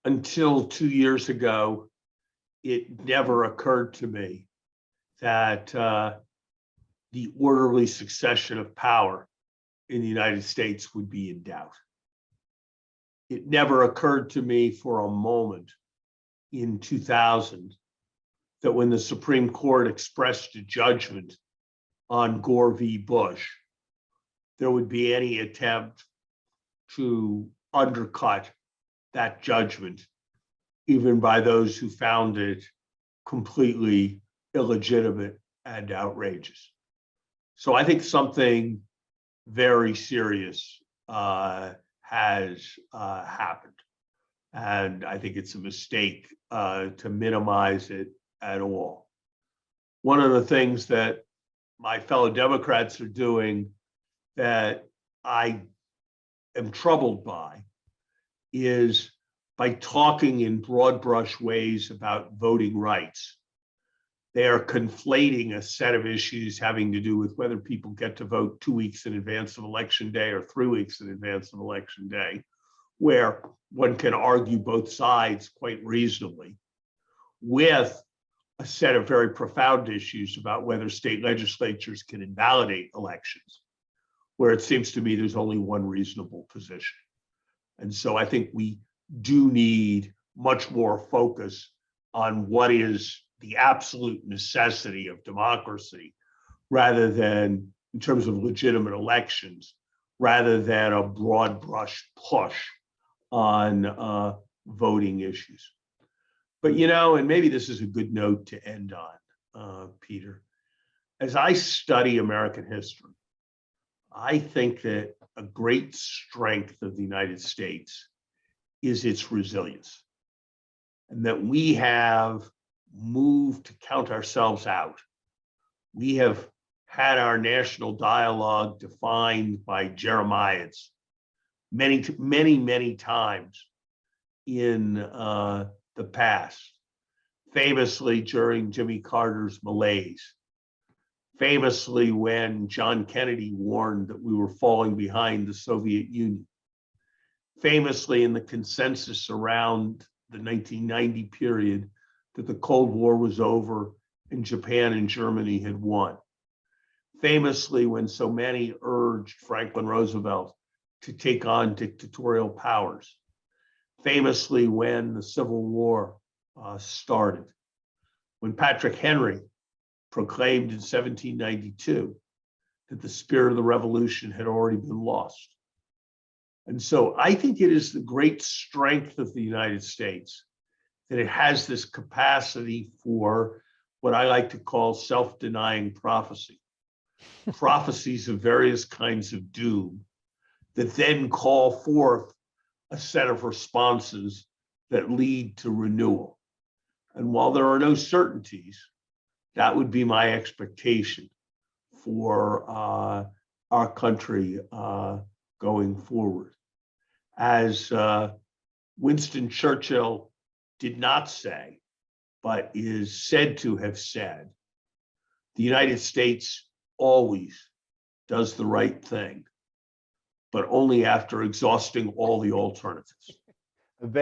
until 2 years ago, it never occurred to me that the orderly succession of power in the United States would be in doubt. It never occurred to me for a moment in 2000 that when the Supreme Court expressed a judgment on Gore v. Bush, there would be any attempt to undercut that judgment, even by those who found it completely illegitimate and outrageous. So I think something very serious has happened. And I think it's a mistake to minimize it at all. One of the things that my fellow Democrats are doing that I am troubled by is by talking in broad brush ways about voting rights. They are conflating a set of issues having to do with whether people get to vote 2 weeks in advance of Election Day or 3 weeks in advance of Election Day, where one can argue both sides quite reasonably, with a set of very profound issues about whether state legislatures can invalidate elections, where it seems to me there's only one reasonable position. And so I think we do need much more focus on what is the absolute necessity of democracy, rather than in terms of legitimate elections, rather than a broad brush push on voting issues. But, you know, and maybe this is a good note to end on, Peter. As I study American history, I think that a great strength of the United States is its resilience, and that we have moved to count ourselves out. We have had our national dialogue defined by Jeremiads many times in the past, famously during Jimmy Carter's malaise, famously when John Kennedy warned that we were falling behind the Soviet Union, famously in the consensus around the 1990 period that the Cold War was over and Japan and Germany had won, famously when so many urged Franklin Roosevelt to take on dictatorial powers, famously when the Civil War started, when Patrick Henry proclaimed in 1792 that the spirit of the revolution had already been lost. And so I think it is the great strength of the United States that it has this capacity for what I like to call self-denying prophecy, prophecies of various kinds of doom that then call forth a set of responses that lead to renewal. And while there are no certainties, that would be my expectation for our country going forward. As Winston Churchill did not say, but is said to have said, the United States always does the right thing, but only after exhausting all the alternatives. Ben